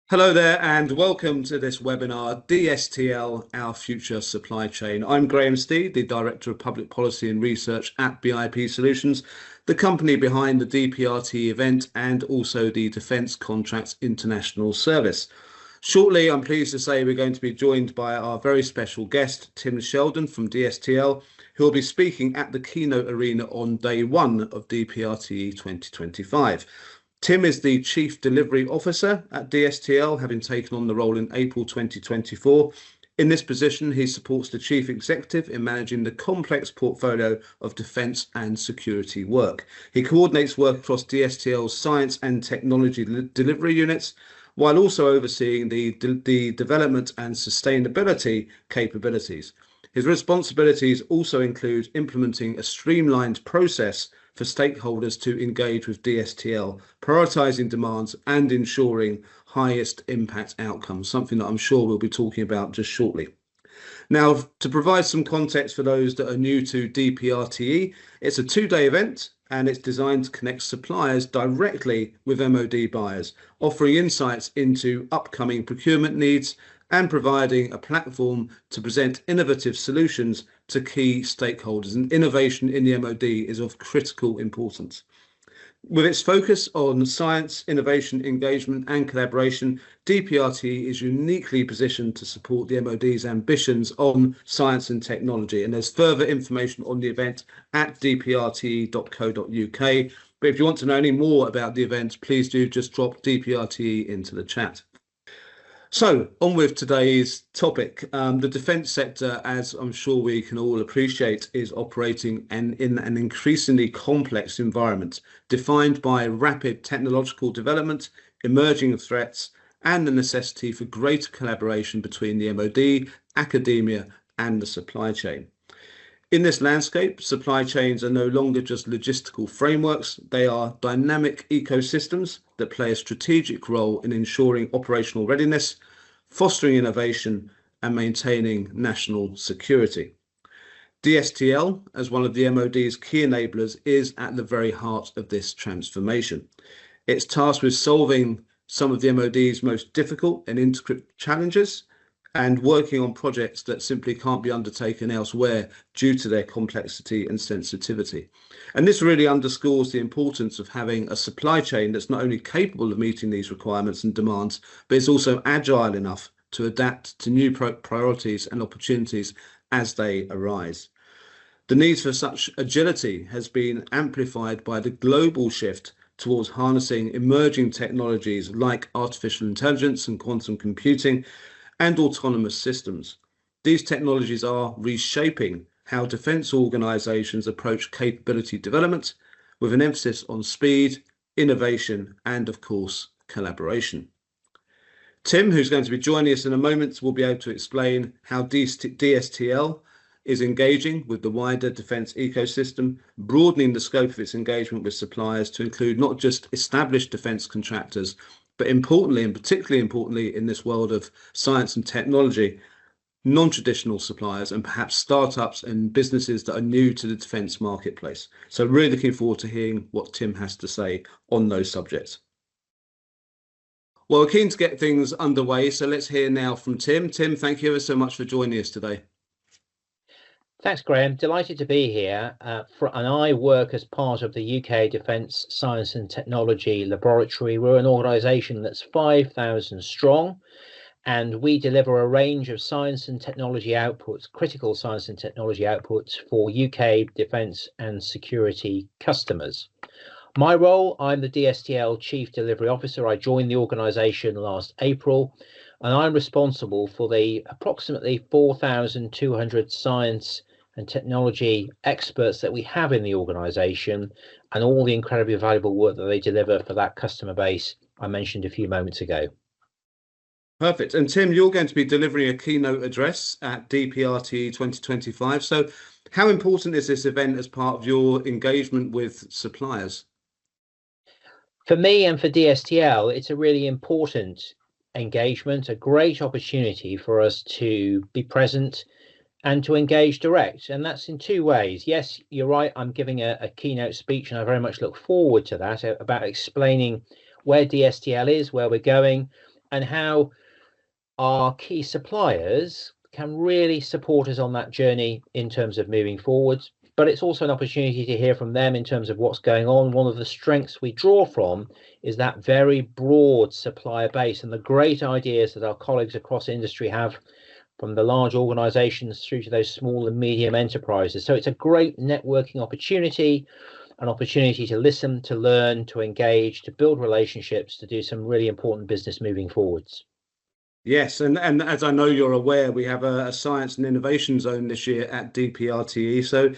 Hello there, and welcome to this webinar, DSTL, Our Future Supply Chain. I'm Graham Steed, the Director of Public Policy and Research at BIP Solutions, the company behind the DPRT event and also the Defence Contracts International Service. Shortly, I'm pleased to say we're going to be joined by our very special guest, Tim Sheldon from Dstl, who will be speaking at the keynote arena on day one of DPRT 2025. Tim is the Chief Delivery Officer at Dstl, having taken on the role in April 2024. In this position, he supports the Chief Executive in managing the complex portfolio of defence and security work. He coordinates work across Dstl's science and technology delivery units, while also overseeing the development and sustainability capabilities. His responsibilities also include implementing a streamlined process for stakeholders to engage with Dstl, prioritising demands and ensuring highest impact outcomes, something that I'm sure we'll be talking about just shortly. Now, to provide some context for those that are new to DPRTE, it's a two-day event and it's designed to connect suppliers directly with MOD buyers, offering insights into upcoming procurement needs and providing a platform to present innovative solutions to key stakeholders. And innovation in the MOD is of critical importance. With its focus on science, innovation, engagement and collaboration, DPRT is uniquely positioned to support the MOD's ambitions on science and technology. And there's further information on the event at dprt.co.uk. But if you want to know any more about the event, please do just drop DPRT into the chat. So on with today's topic. The defence sector, as I'm sure we can all appreciate, is operating in an increasingly complex environment defined by rapid technological development, emerging threats, and the necessity for greater collaboration between the MOD, academia, and the supply chain. In this landscape, supply chains are no longer just logistical frameworks, they are dynamic ecosystems that play a strategic role in ensuring operational readiness, fostering innovation, and maintaining national security. Dstl, as one of the MOD's key enablers, is at the very heart of this transformation. It's tasked with solving some of the MOD's most difficult and intricate challenges, and working on projects that simply can't be undertaken elsewhere due to their complexity and sensitivity. And this really underscores the importance of having a supply chain that's not only capable of meeting these requirements and demands, but is also agile enough to adapt to new priorities and opportunities as they arise. The need for such agility has been amplified by the global shift towards harnessing emerging technologies like artificial intelligence and quantum computing, and autonomous systems. These technologies are reshaping how defence organisations approach capability development, with an emphasis on speed, innovation, and of course, collaboration. Tim, who's going to be joining us in a moment, will be able to explain how Dstl is engaging with the wider defence ecosystem, broadening the scope of its engagement with suppliers to include not just established defence contractors, but importantly, and particularly importantly in this world of science and technology, non-traditional suppliers and perhaps startups and businesses that are new to the defence marketplace. So really looking forward to hearing what Tim has to say on those subjects. Well, we're keen to get things underway, so let's hear now from Tim. Tim, thank you ever so much for joining us today. Thanks, Graham. Delighted to be here. And I work as part of the UK Defence Science and Technology Laboratory. We're an organisation that's 5,000 strong, and we deliver a range of science and technology outputs, critical science and technology outputs for UK defence and security customers. My role, I'm the Dstl Chief Delivery Officer. I joined the organisation last April, and I'm responsible for the approximately 4,200 science and technology experts that we have in the organisation, and all the incredibly valuable work that they deliver for that customer base I mentioned a few moments ago. Perfect. And Tim, you're going to be delivering a keynote address at DPRT 2025. So how important is this event as part of your engagement with suppliers? For me and for Dstl, it's a really important engagement, a great opportunity for us to be present and to engage direct. And that's in two ways. Yes, you're right, I'm giving a keynote speech, and I very much look forward to that, about explaining where Dstl is, where we're going, and how our key suppliers can really support us on that journey in terms of moving forwards. But it's also an opportunity to hear from them in terms of what's going on. One of the strengths we draw from is that very broad supplier base and the great ideas that our colleagues across industry have, from the large organizations through to those small and medium enterprises. So it's a great networking opportunity, an opportunity to listen, to learn, to engage, to build relationships, to do some really important business moving forwards. Yes, and as I know you're aware, we have a science and innovation zone this year at DPRTE. So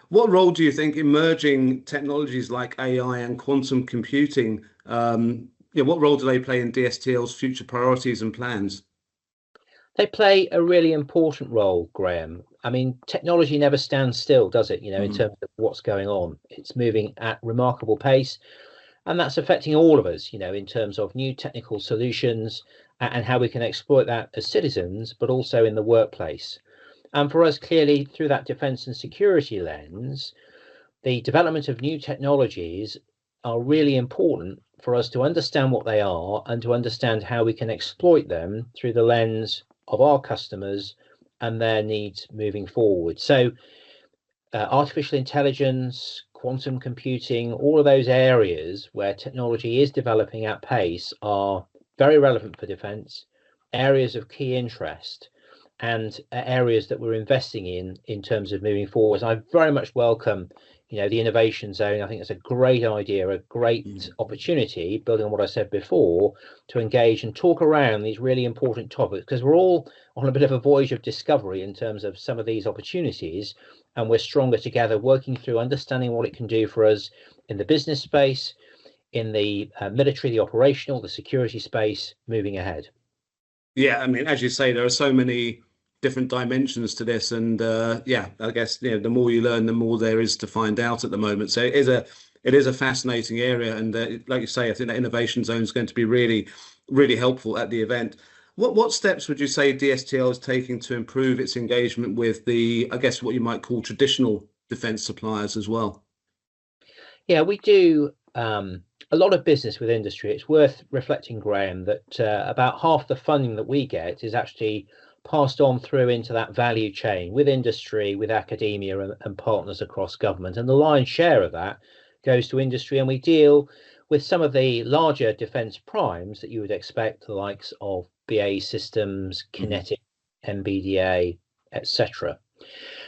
what role do you think emerging technologies like AI and quantum computing, what role do they play in DSTL's future priorities and plans? They play a really important role, Graham. I mean, technology never stands still, does it? In terms of what's going on, it's moving at remarkable pace, and that's affecting all of us, in terms of new technical solutions and how we can exploit that as citizens, but also in the workplace. And for us, clearly, through that defence and security lens, the development of new technologies are really important for us to understand what they are and to understand how we can exploit them through the lens of our customers and their needs moving forward. So artificial intelligence, quantum computing, all of those areas where technology is developing at pace are very relevant for defence, areas of key interest, and areas that we're investing in terms of moving forward. I very much welcome the innovation zone. I think it's a great idea, a great opportunity, building on what I said before, to engage and talk around these really important topics, because we're all on a bit of a voyage of discovery in terms of some of these opportunities, and we're stronger together, working through understanding what it can do for us in the business space, in the military, the operational, the security space, moving ahead. Yeah, I mean, as you say, there are so many different dimensions to this, and I guess the more you learn, the more there is to find out at the moment. So it is a fascinating area, and like you say, I think that innovation zone is going to be really, really helpful at the event. What steps would you say DSTL is taking to improve its engagement with I guess what you might call traditional defence suppliers as well? Yeah, we do a lot of business with industry. It's worth reflecting, Graham, that about half the funding that we get is actually passed on through into that value chain with industry, with academia and partners across government. And the lion's share of that goes to industry. And we deal with some of the larger defence primes that you would expect, the likes of BAE Systems, Kinetic, MBDA, etc.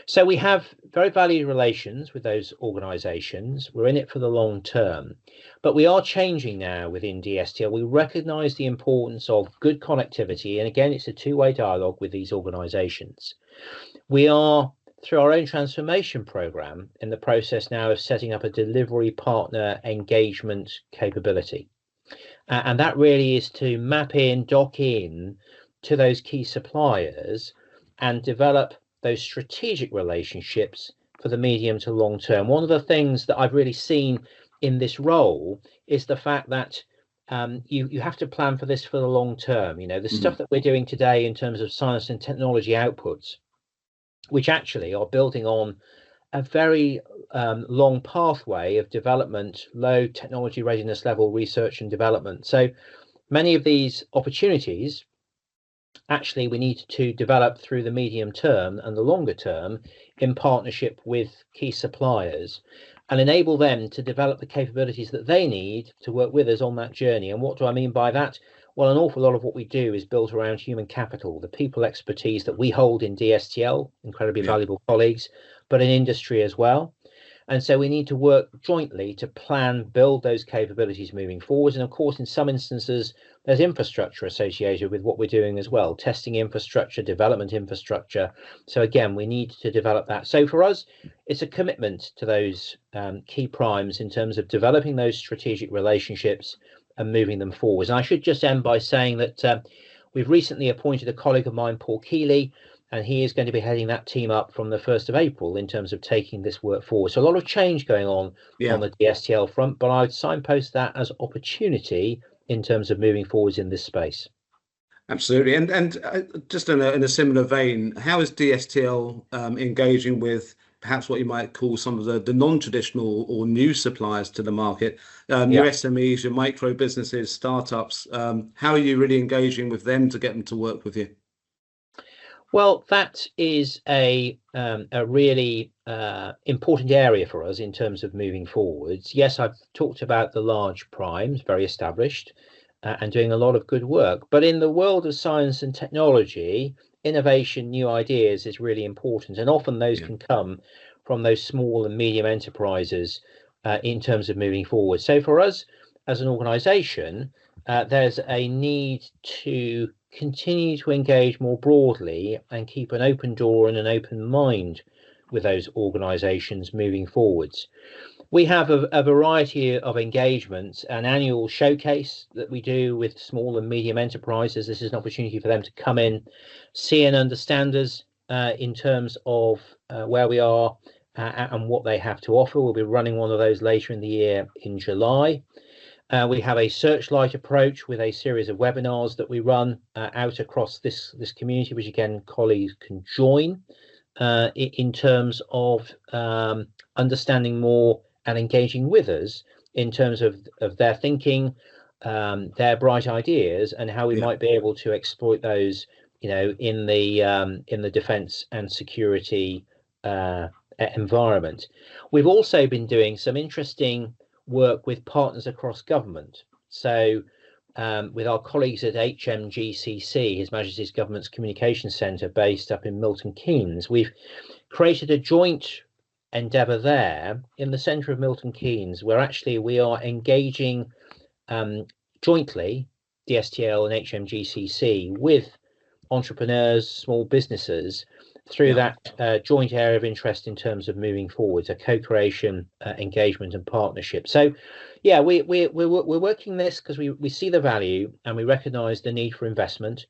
So we have very valued relations with those organisations. We're in it for the long term, but we are changing now within DSTL. We recognise the importance of good connectivity, and again, it's a two-way dialogue with these organisations. We are, through our own transformation programme, in the process now of setting up a delivery partner engagement capability, and that really is to map in, dock in to those key suppliers and develop those strategic relationships for the medium to long term. One of the things that I've really seen in this role is the fact that you have to plan for this for the long term. The stuff that we're doing today in terms of science and technology outputs, which actually are building on a very long pathway of development, low technology readiness level research and development. So many of these opportunities actually we need to develop through the medium term and the longer term in partnership with key suppliers and enable them to develop the capabilities that they need to work with us on that journey. And what do I mean by that? Well, an awful lot of what we do is built around human capital, the people expertise that we hold in DSTL, incredibly valuable colleagues, but in industry as well. And so we need to work jointly to plan, build those capabilities moving forwards. And of course, in some instances, there's infrastructure associated with what we're doing as well, testing infrastructure, development infrastructure. So again, we need to develop that. So for us, it's a commitment to those key primes in terms of developing those strategic relationships and moving them forwards. And I should just end by saying that we've recently appointed a colleague of mine, Paul Keeley, and he is going to be heading that team up from the 1st of April in terms of taking this work forward. So a lot of change going on the DSTL front, but I would signpost that as opportunity in terms of moving forwards in this space. Absolutely. And just in a similar vein, how is DSTL engaging with perhaps what you might call some of the non-traditional or new suppliers to the market, your Yeah. SMEs, your micro businesses, startups. How are you really engaging with them to get them to work with you? Well, that is a really important area for us in terms of moving forwards. Yes, I've talked about the large primes, very established, and doing a lot of good work. But in the world of science and technology, innovation, new ideas is really important, and often those Yeah, can come from those small and medium enterprises in terms of moving forward. So for us as an organisation, there's a need to continue to engage more broadly and keep an open door and an open mind with those organisations moving forwards. We have a variety of engagements, an annual showcase that we do with small and medium enterprises. This is an opportunity for them to come in, see and understand us in terms of where we are and what they have to offer. We'll be running one of those later in the year in July. We have a searchlight approach with a series of webinars that we run out across this community, which again colleagues can join in terms of understanding more and engaging with us in terms of their thinking, their bright ideas, and how we yeah, might be able to exploit those, in the defence and security environment. We've also been doing some interesting work with partners across government. So with our colleagues at HMGCC, His Majesty's Government's Communications Centre, based up in Milton Keynes, we've created a joint endeavour there in the centre of Milton Keynes, where actually we are engaging jointly, Dstl and HMGCC, with entrepreneurs, small businesses, through yeah. that joint area of interest in terms of moving forwards, a co-creation, engagement and partnership. So yeah, we're working this because we see the value and we recognise the need for investment,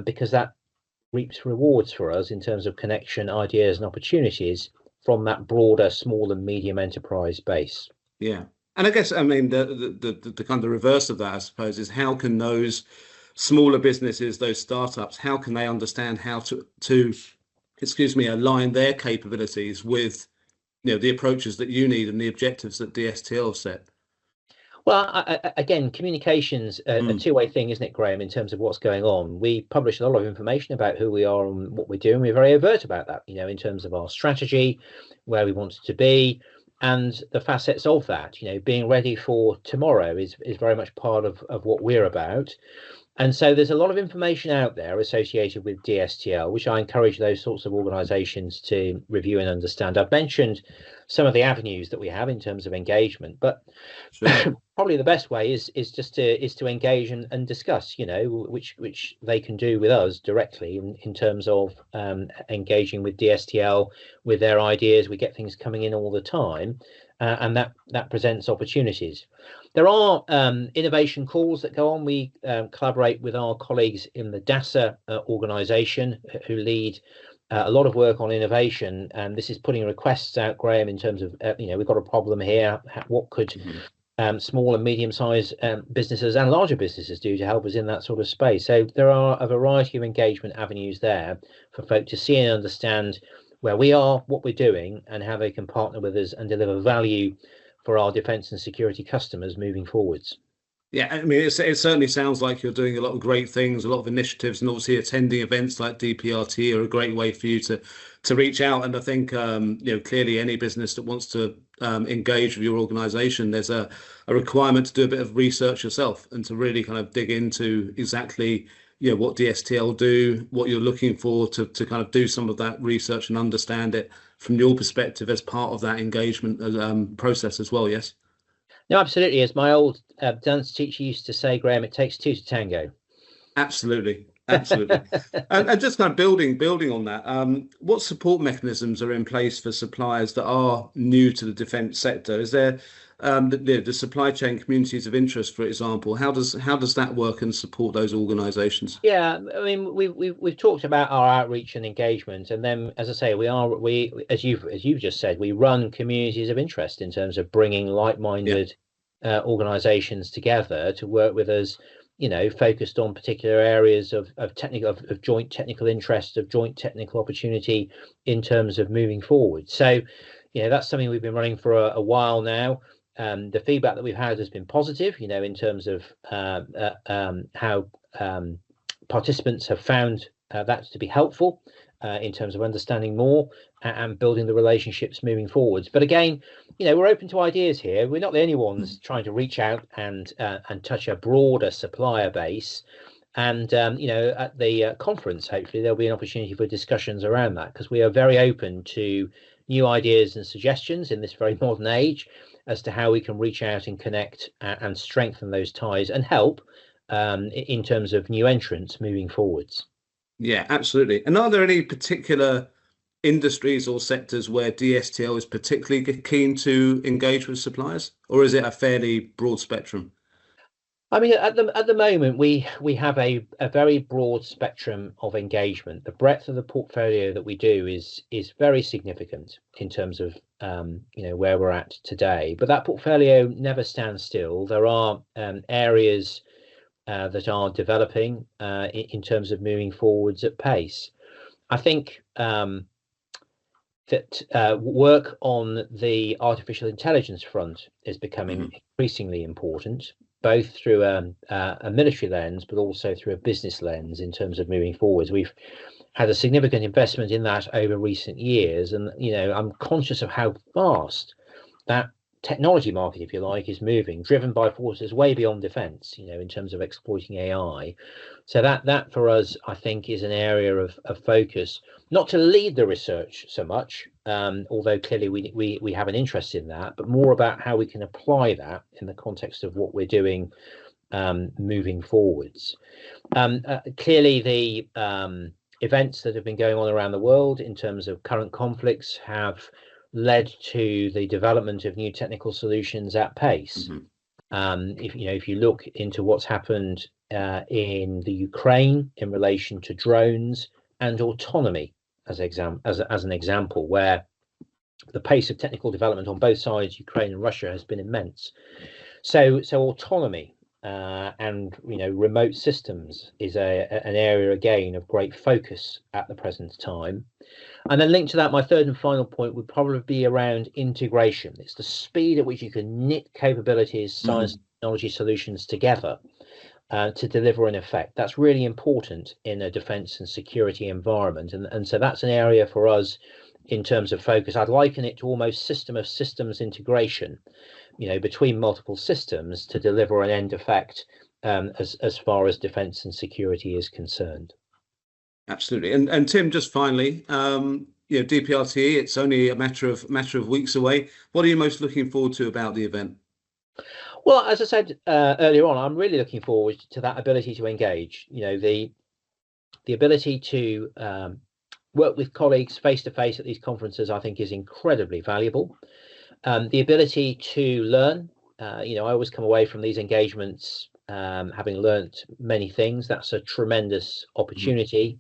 because that reaps rewards for us in terms of connection, ideas and opportunities from that broader small and medium enterprise base. Yeah. And I guess, I mean, the kind of the reverse of that, I suppose, is how can those smaller businesses, those startups, how can they understand how to excuse me, align their capabilities with, the approaches that you need and the objectives that Dstl have set? Well, again, communication's a Mm, two-way thing, isn't it, Graham, in terms of what's going on? We publish a lot of information about who we are and what we're doing. We're very overt about that, in terms of our strategy, where we want to be, and the facets of that. Being ready for tomorrow is very much part of what we're about. And so there's a lot of information out there associated with Dstl, which I encourage those sorts of organizations to review and understand. I've mentioned some of the avenues that we have in terms of engagement, but sure. probably the best way is just to engage and discuss, which they can do with us directly in terms of engaging with Dstl with their ideas. We get things coming in all the time, and that presents opportunities. There are innovation calls that go on. We collaborate with our colleagues in the DASA organisation, who lead a lot of work on innovation, and this is putting requests out, Graham, in terms of we've got a problem here. What could Mhm. small and medium-sized businesses and larger businesses do to help us in that sort of space? So there are a variety of engagement avenues there for folk to see and understand where we are, what we're doing, and how they can partner with us and deliver value for our defence and security customers moving forwards. Yeah, I mean, it certainly sounds like you're doing a lot of great things, a lot of initiatives, and obviously attending events like DPRT are a great way for you to reach out. And I think clearly any business that wants to engage with your organisation, there's a requirement to do a bit of research yourself and to really kind of dig into exactly what Dstl do, what you're looking for, to kind of do some of that research and understand it from your perspective as part of that engagement process as well. Yes. No, absolutely. As my old dance teacher used to say, Graham, it takes two to tango. Absolutely, absolutely. And just kind of building on that, what support mechanisms are in place for suppliers that are new to the defence sector? Is there the supply chain communities of interest, for example? How does that work and support those organisations? Yeah, I mean, we've talked about our outreach and engagement, and then, as I say, we as you've just said, we run communities of interest in terms of bringing Yeah, like-minded organisations together to work with us focused on particular areas of joint technical interest, of joint technical opportunity in terms of moving forward. So, that's something we've been running for a while now. The feedback that we've had has been positive, in terms of how participants have found that to be helpful in terms of understanding more and building the relationships moving forwards. But again, we're open to ideas here. We're not the only ones trying to reach out and touch a broader supplier base. And at the conference, hopefully there'll be an opportunity for discussions around that, because we are very open to new ideas and suggestions in this very modern age as to how we can reach out and connect and strengthen those ties and help in terms of new entrants moving forwards. Yeah, absolutely. And are there any particular industries or sectors where Dstl is particularly keen to engage with suppliers, or is it a fairly broad spectrum? I mean, at the moment, we have a very broad spectrum of engagement. The breadth of the portfolio that we do is very significant in terms of where we're at today. But that portfolio never stands still. There are areas that are developing in terms of moving forwards at pace. I think that work on the artificial intelligence front is becoming increasingly important, both through a military lens, but also through a business lens in terms of moving forwards. We've had a significant investment in that over recent years, and I'm conscious of how fast that technology market, if you like, is moving, driven by forces way beyond defence, in terms of exploiting AI. So that for us, I think, is an area of focus, not to lead the research so much, although clearly we have an interest in that, but more about how we can apply that in the context of what we're doing moving forwards. Clearly, the events that have been going on around the world in terms of current conflicts have led to the development of new technical solutions at pace. If you look into what's happened in the Ukraine in relation to drones and autonomy as an example, where the pace of technical development on both sides, Ukraine and Russia, has been immense. So autonomy and remote systems is an area again of great focus at the present time. And then linked to that, my third and final point would probably be around integration. It's the speed at which you can knit capabilities, science, technology solutions together to deliver an effect. That's really important in a defence and security environment. And so that's an area for us in terms of focus. I'd liken it to almost system of systems integration, between multiple systems to deliver an end effect as far as defence and security is concerned. Absolutely. And Tim, just finally, DPRTE, it's only a matter of weeks away. What are you most looking forward to about the event? Well, as I said earlier on, I'm really looking forward to that ability to engage. The ability to work with colleagues face to face at these conferences, I think, is incredibly valuable. The ability to learn. I always come away from these engagements having learnt many things. That's a tremendous opportunity,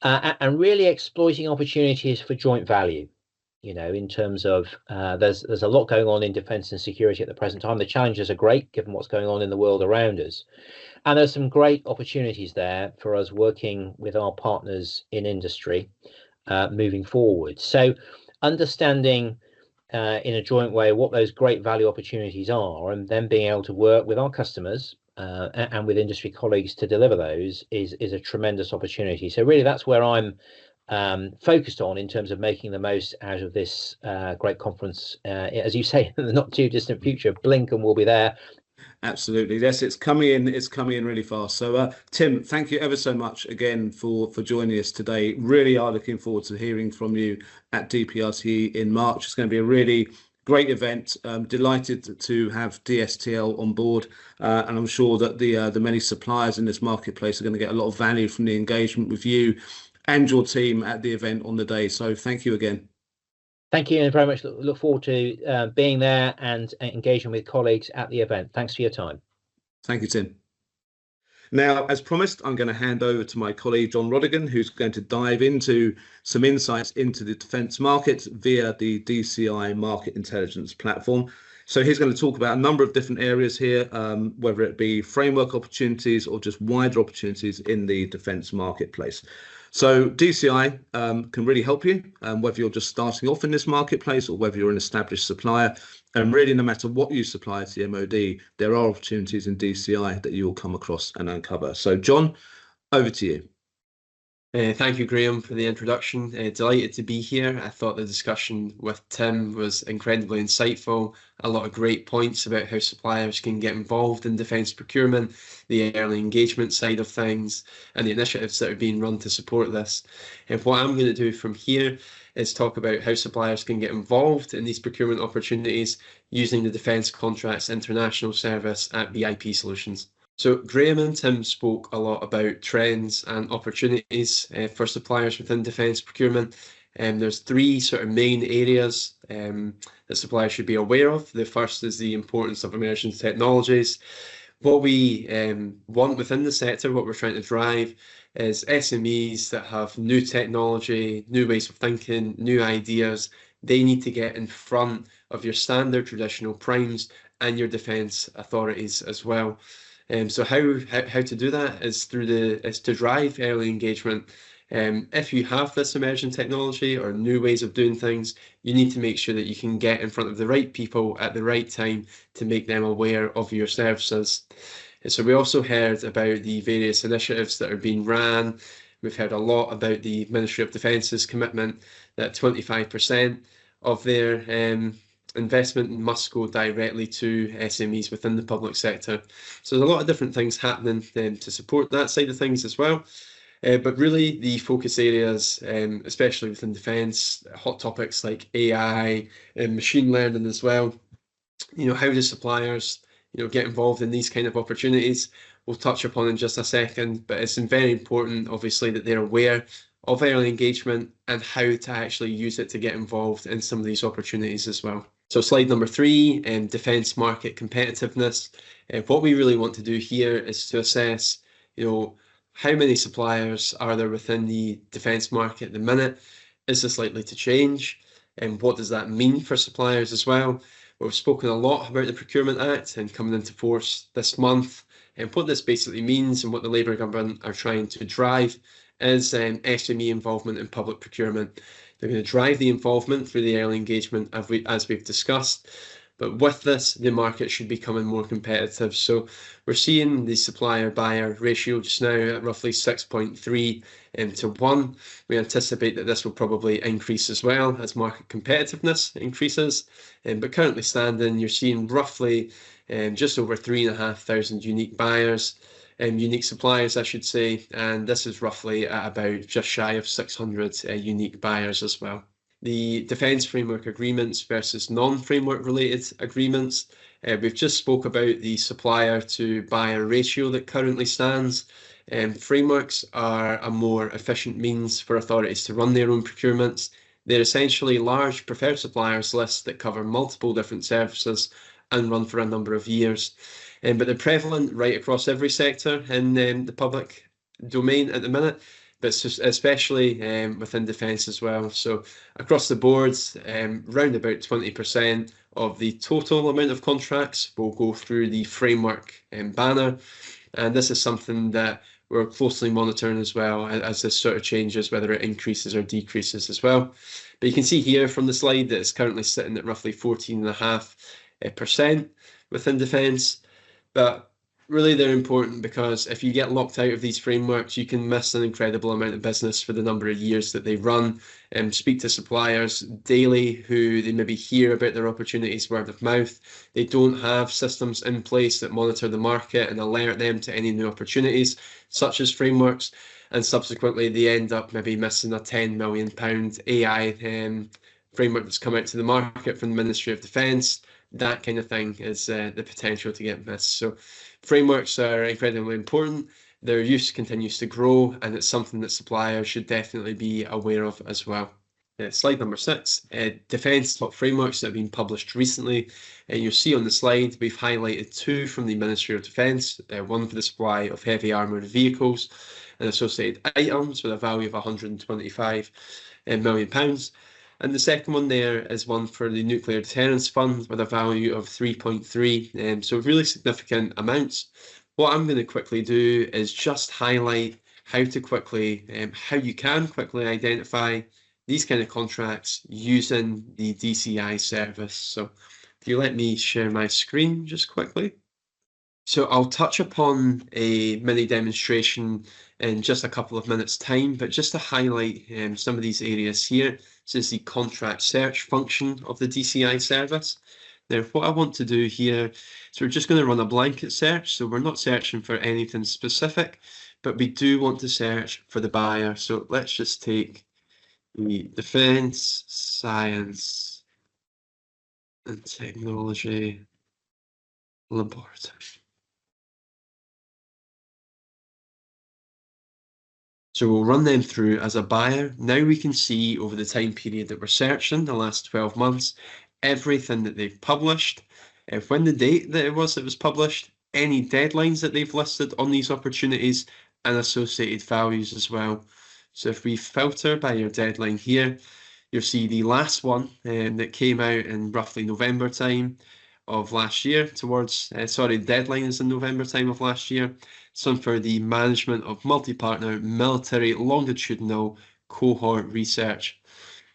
and really exploiting opportunities for joint value. In terms of there's a lot going on in defence and security at the present time. The challenges are great given what's going on in the world around us, and there's some great opportunities there for us working with our partners in industry moving forward. So understanding in a joint way what those great value opportunities are, and then being able to work with our customers and with industry colleagues to deliver those is a tremendous opportunity. So really that's where I'm focused on in terms of making the most out of this great conference. As you say, in the not too distant future, blink and we'll be there. Absolutely. Yes, it's coming in really fast. So Tim, thank you ever so much again for joining us today. Really are looking forward to hearing from you at DPRTE in March. It's going to be a really great event. Delighted to have Dstl on board, and I'm sure that the many suppliers in this marketplace are going to get a lot of value from the engagement with you and your team at the event on the day. So thank you again. Thank you, and very much look forward to being there and engaging with colleagues at the event. Thanks for your time. Thank you, Tim. Now, as promised, I'm going to hand over to my colleague, John Rodigan, who's going to dive into some insights into the defence market via the DCI Market Intelligence platform. So he's going to talk about a number of different areas here, whether it be framework opportunities or just wider opportunities in the defence marketplace. So DCI can really help you, whether you're just starting off in this marketplace or whether you're an established supplier. And really, no matter what you supply to the MOD, there are opportunities in DCI that you will come across and uncover. So John, over to you. Thank you, Graham, for the introduction. Delighted to be here. I thought the discussion with Tim was incredibly insightful. A lot of great points about how suppliers can get involved in defence procurement, the early engagement side of things, and the initiatives that are being run to support this. And what I'm going to do from here is talk about how suppliers can get involved in these procurement opportunities using the Defence Contracts International Service at BIP Solutions. So Graham and Tim spoke a lot about trends and opportunities for suppliers within defence procurement. There's three sort of main areas that suppliers should be aware of. The first is the importance of emerging technologies. What we want within the sector, what we're trying to drive, is SMEs that have new technology, new ways of thinking, new ideas. They need to get in front of your standard traditional primes and your defence authorities as well. So how to do that is to drive early engagement. If you have this emerging technology or new ways of doing things, you need to make sure that you can get in front of the right people at the right time to make them aware of your services. And so we also heard about the various initiatives that are being ran. We've heard a lot about the Ministry of Defence's commitment that 25% of their investment must go directly to SMEs within the public sector. So there's a lot of different things happening to support that side of things as well. But really the focus areas, especially within defence, hot topics like AI and machine learning as well. How do suppliers, get involved in these kind of opportunities? We'll touch upon in just a second, but it's very important, obviously, that they're aware of early engagement and how to actually use it to get involved in some of these opportunities as well. So slide number 3, defence market competitiveness. What we really want to do here is to assess, how many suppliers are there within the defence market at the minute? Is this likely to change? And what does that mean for suppliers as well? We've spoken a lot about the Procurement Act and coming into force this month. And what this basically means and what the Labour government are trying to drive is SME involvement in public procurement. They're going to drive the involvement through the early engagement as we've discussed. But with this, the market should be becoming more competitive. So we're seeing the supplier-buyer ratio just now at roughly 6.3 to 1. We anticipate that this will probably increase as well as market competitiveness increases. But currently standing, you're seeing roughly just over 3,500 unique buyers. Unique suppliers, I should say, and this is roughly at about just shy of 600 unique buyers as well. The defence framework agreements versus non-framework related agreements. We've just spoke about the supplier to buyer ratio that currently stands. Frameworks are a more efficient means for authorities to run their own procurements. They're essentially large preferred suppliers lists that cover multiple different services and run for a number of years. But they're prevalent right across every sector in the public domain at the minute, but especially within defence as well. So across the board, round about 20% of the total amount of contracts will go through the framework banner. And this is something that we're closely monitoring as well as this sort of changes, whether it increases or decreases as well. But you can see here from the slide that it's currently sitting at roughly 14.5% within defence. But really they're important because if you get locked out of these frameworks, you can miss an incredible amount of business for the number of years that they run. Speak to suppliers daily who they maybe hear about their opportunities word of mouth. They don't have systems in place that monitor the market and alert them to any new opportunities, such as frameworks. And subsequently, they end up maybe missing a £10 million AI framework that's come out to the market from the Ministry of Defence. That kind of thing is the potential to get missed. So frameworks are incredibly important. Their use continues to grow, and it's something that suppliers should definitely be aware of as well. Slide number 6, defence top frameworks that have been published recently. And you'll see on the slide, we've highlighted 2 from the Ministry of Defence, one for the supply of heavy armoured vehicles and associated items with a value of £125 million. And the second one there is one for the Nuclear Deterrence Fund with a value of 3.3, so really significant amounts. What I'm going to quickly do is just highlight how you can quickly identify these kind of contracts using the DCI service. So if you let me share my screen just quickly. So I'll touch upon a mini demonstration in just a couple of minutes time, but just to highlight some of these areas here, this is the contract search function of the DCI service. Now, what I want to do here, so we're just going to run a blanket search. So we're not searching for anything specific, but we do want to search for the buyer. So let's just take the Defence, Science and Technology Laboratory. So we'll run them through as a buyer. Now we can see over the time period that we're searching, the last 12 months, everything that they've published, when the date that it was published, any deadlines that they've listed on these opportunities, and associated values as well. So if we filter by your deadline here, you'll see the last one that came out in roughly November time of last year deadline is in November time of last year. Some for the management of multi-partner military longitudinal cohort research.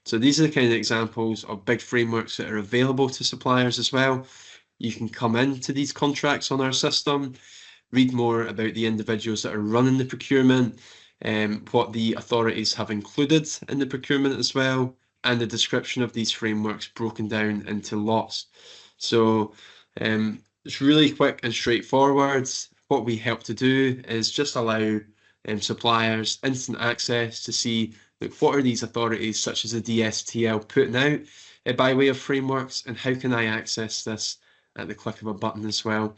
So these are the kind of examples of big frameworks that are available to suppliers as well. You can come into these contracts on our system, read more about the individuals that are running the procurement, what the authorities have included in the procurement as well, and the description of these frameworks broken down into lots. So it's really quick and straightforward. What we help to do is just allow suppliers instant access to see what are these authorities such as the Dstl putting out by way of frameworks, and how can I access this at the click of a button as well.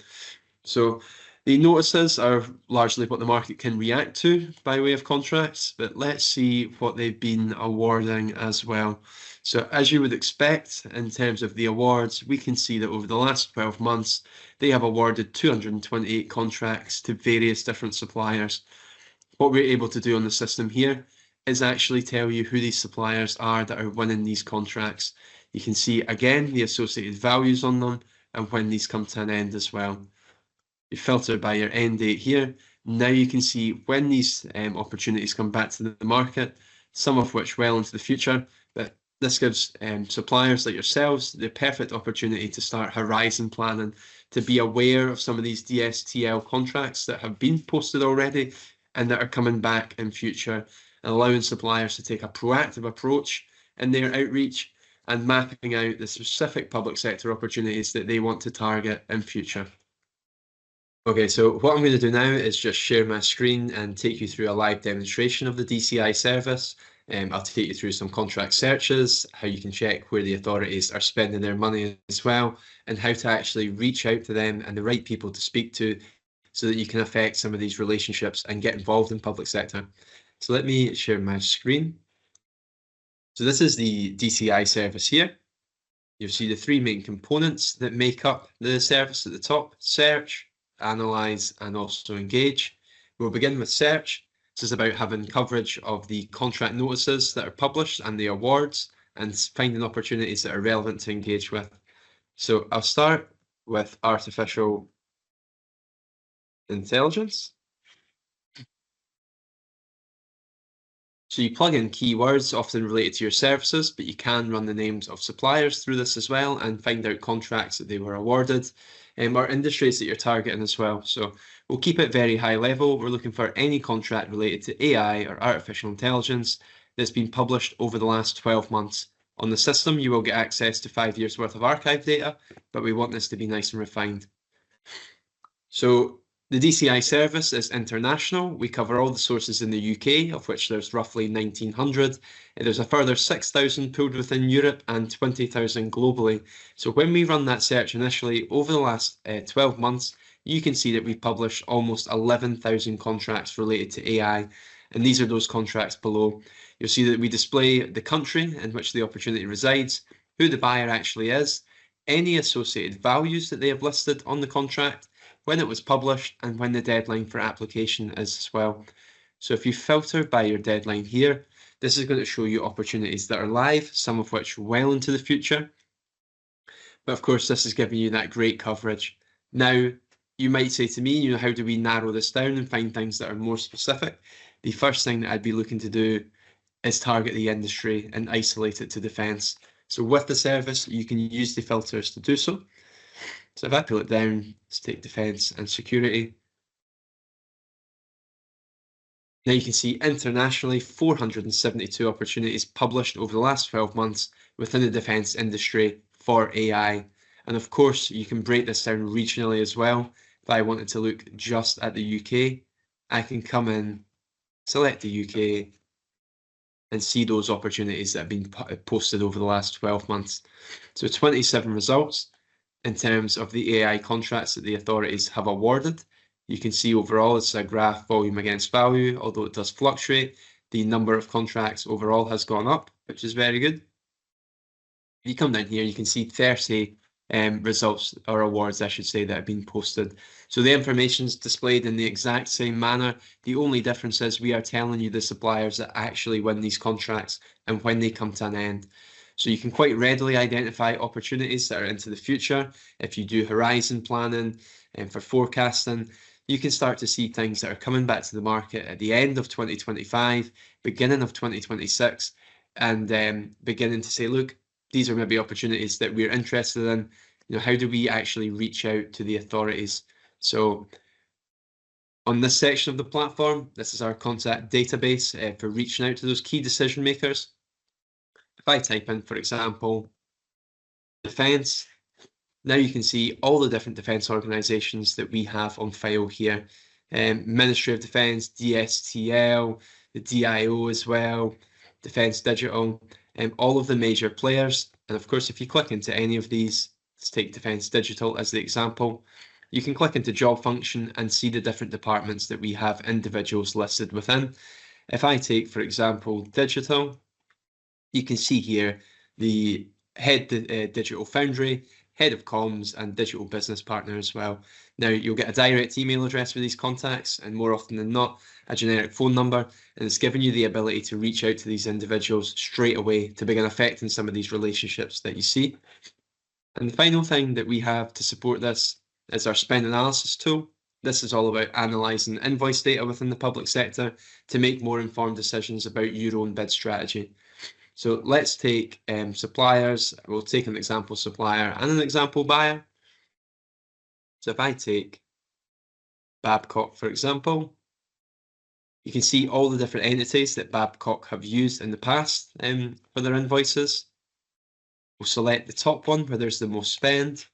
So the notices are largely what the market can react to by way of contracts, but let's see what they've been awarding as well. So as you would expect in terms of the awards, we can see that over the last 12 months, they have awarded 228 contracts to various different suppliers. What we're able to do on the system here is actually tell you who these suppliers are that are winning these contracts. You can see again the associated values on them and when these come to an end as well. You filter by your end date here. Now you can see when these opportunities come back to the market, some of which well into the future, but this gives suppliers like yourselves the perfect opportunity to start horizon planning, to be aware of some of these Dstl contracts that have been posted already and that are coming back in future, and allowing suppliers to take a proactive approach in their outreach and mapping out the specific public sector opportunities that they want to target in future. Okay, so what I'm going to do now is just share my screen and take you through a live demonstration of the DCI service. I'll take you through some contract searches, how you can check where the authorities are spending their money as well, and how to actually reach out to them and the right people to speak to so that you can affect some of these relationships and get involved in public sector. So let me share my screen. So this is the DCI service here. You'll see the three main components that make up the service at the top: search, analyze, and also engage. We'll begin with search. This is about having coverage of the contract notices that are published and the awards, and finding opportunities that are relevant to engage with. So I'll start with artificial intelligence. So you plug in keywords often related to your services, but you can run the names of suppliers through this as well and find out contracts that they were awarded, or industries that you're targeting as well. So we'll keep it very high level. We're looking for any contract related to AI or artificial intelligence that's been published over the last 12 months. On the system, you will get access to 5 years worth of archive data, but we want this to be nice and refined. So the DCI service is international. We cover all the sources in the UK, of which there's roughly 1,900. There's a further 6,000 pooled within Europe and 20,000 globally. So when we run that search initially, over the last 12 months, you can see that we've published almost 11,000 contracts related to AI. And these are those contracts below. You'll see that we display the country in which the opportunity resides, who the buyer actually is, any associated values that they have listed on the contract, when it was published, and when the deadline for application is as well. So if you filter by your deadline here, This is going to show you opportunities that are live, some of which well into the future. But of course, this is giving you that great coverage. Now, you might say to me, how do we narrow this down and find things that are more specific? The first thing that I'd be looking to do is target the industry and isolate it to defence. So with the service, you can use the filters to do so. So if I pull it down, let's take defence and security. Now you can see internationally 472 opportunities published over the last 12 months within the defence industry for AI. And of course, you can break this down regionally as well. If I wanted to look just at the UK, I can come in, select the UK, and see those opportunities that have been posted over the last 12 months. So 27 results in terms of the AI contracts that the authorities have awarded. You can see overall it's a graph volume against value, although it does fluctuate. The number of contracts overall has gone up, which is very good. If you come down here, you can see 30 results or awards, I should say, that have been posted. So the information is displayed in the exact same manner. The only difference is we are telling you the suppliers that actually win these contracts and when they come to an end. So you can quite readily identify opportunities that are into the future. If you do horizon planning and for forecasting, you can start to see things that are coming back to the market at the end of 2025, beginning of 2026, and beginning to say, look, these are maybe opportunities that we're interested in. How do we actually reach out to the authorities? So on this section of the platform, this is our contact database for reaching out to those key decision makers. If I type in, for example, defence, now you can see all the different defence organisations that we have on file here. Ministry of Defence, Dstl, the DIO as well, Defence Digital, all of the major players. And of course, if you click into any of these, let's take Defence Digital as the example, you can click into job function and see the different departments that we have individuals listed within. If I take, for example, digital, you can see here the head digital foundry, head of comms, and digital business partner as well. Now you'll get a direct email address for these contacts, and more often than not, a generic phone number, and it's giving you the ability to reach out to these individuals straight away to begin affecting some of these relationships that you see. And the final thing that we have to support this is our spend analysis tool. This is all about analysing invoice data within the public sector to make more informed decisions about your own bid strategy. So let's take suppliers. We'll take an example supplier and an example buyer. So if I take Babcock, for example, you can see all the different entities that Babcock have used in the past for their invoices. We'll select the top one where there's the most spend,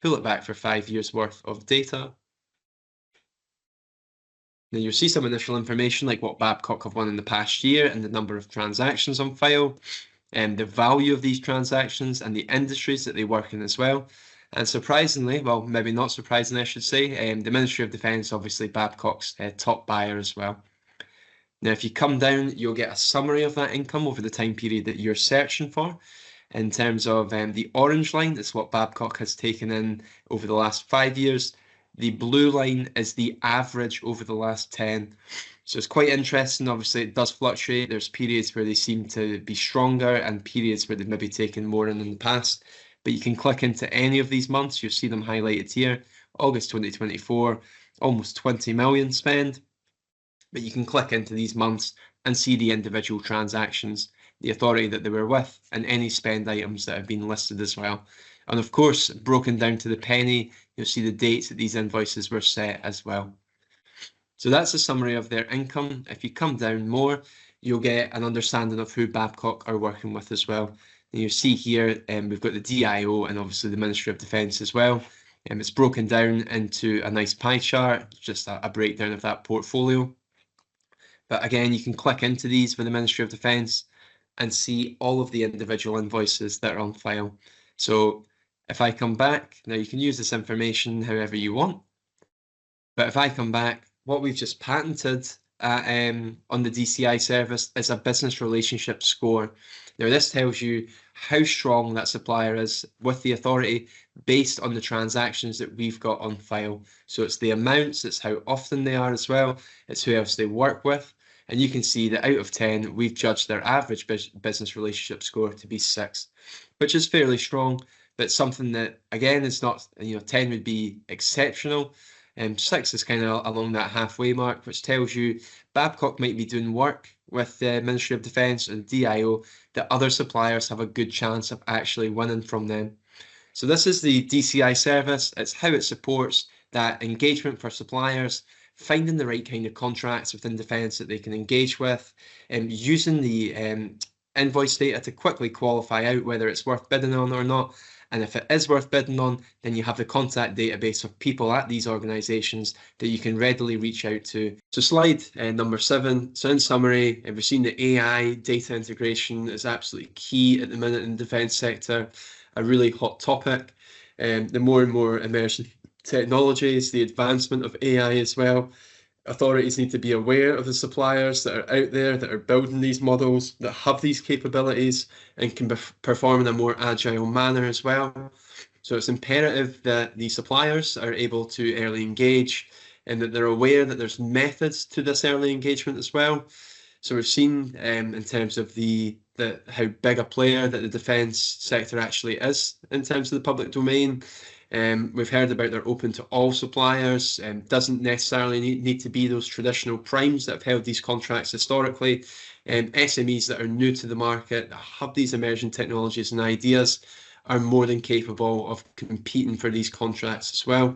pull it back for 5 years worth of data. Then you'll see some initial information like what Babcock have won in the past year and the number of transactions on file, and the value of these transactions and the industries that they work in as well. And surprisingly, well, maybe not surprisingly, I should say, the Ministry of Defence, obviously Babcock's top buyer as well. Now, if you come down, you'll get a summary of that income over the time period that you're searching for. In terms of the orange line, that's what Babcock has taken in over the last 5 years. The blue line is the average over the last 10. So it's quite interesting. Obviously, it does fluctuate. There's periods where they seem to be stronger and periods where they've maybe taken more in the past. But you can click into any of these months. You'll see them highlighted here. August 2024, almost 20 million spend. But you can click into these months and see the individual transactions, the authority that they were with, and any spend items that have been listed as well. And of course, broken down to the penny, you'll see the dates that these invoices were set as well. So that's a summary of their income. If you come down more, you'll get an understanding of who Babcock are working with as well. And you see here, we've got the DIO and obviously the Ministry of Defence as well. It's broken down into a nice pie chart, just a breakdown of that portfolio. But again, you can click into these for the Ministry of Defence and see all of the individual invoices that are on file. So if I come back, now you can use this information however you want. But if I come back, what we've just patented on the DCI service is a business relationship score. Now this tells you how strong that supplier is with the authority based on the transactions that we've got on file. So it's the amounts, it's how often they are as well, it's who else they work with, And you can see that out of 10, we've judged their average business relationship score to be 6, which is fairly strong, but something that, again, is not, 10 would be exceptional. 6 is kind of along that halfway mark, which tells you Babcock might be doing work with the Ministry of Defence and DIO that other suppliers have a good chance of actually winning from them. So this is the DCI service. It's how it supports that engagement for suppliers, finding the right kind of contracts within defence that they can engage with, and using the invoice data to quickly qualify out whether it's worth bidding on or not. And if it is worth bidding on, then you have the contact database of people at these organisations that you can readily reach out to. So slide number 7. So in summary, we've seen the AI data integration is absolutely key at the minute in the defence sector, a really hot topic. The more and more emerging technologies, the advancement of AI as well. Authorities need to be aware of the suppliers that are out there that are building these models, that have these capabilities and can perform in a more agile manner as well. So it's imperative that the suppliers are able to early engage and that they're aware that there's methods to this early engagement as well. So we've seen in terms of how big a player that the defence sector actually is in terms of the public domain. We've heard about they're open to all suppliers, doesn't necessarily need to be those traditional primes that have held these contracts historically. SMEs that are new to the market, that have these emerging technologies and ideas, are more than capable of competing for these contracts as well.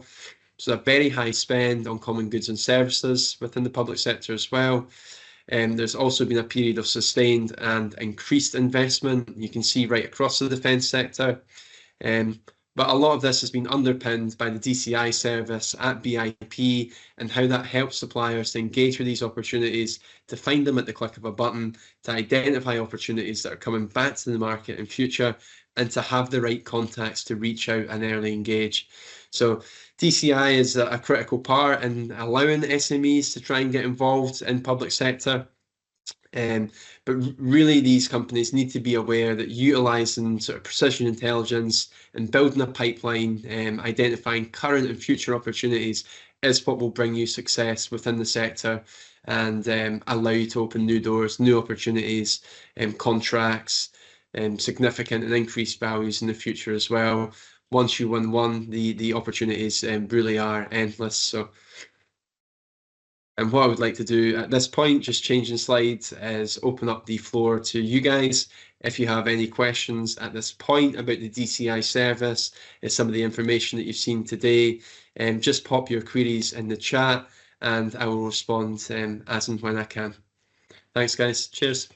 So a very high spend on common goods and services within the public sector as well. There's also been a period of sustained and increased investment. You can see right across the defence sector. But a lot of this has been underpinned by the DCI service at BIP and how that helps suppliers to engage with these opportunities, to find them at the click of a button, to identify opportunities that are coming back to the market in future, and to have the right contacts to reach out and early engage. So DCI is a critical part in allowing SMEs to try and get involved in public sector. But really, these companies need to be aware that utilising sort of precision intelligence and building a pipeline, identifying current and future opportunities is what will bring you success within the sector and allow you to open new doors, new opportunities, contracts, significant and increased values in the future as well. Once you win one, the opportunities really are endless. So. And what I would like to do at this point, just changing slides, is open up the floor to you guys. If you have any questions at this point about the DCI service, some of the information that you've seen today, just pop your queries in the chat and I will respond as and when I can. Thanks, guys. Cheers.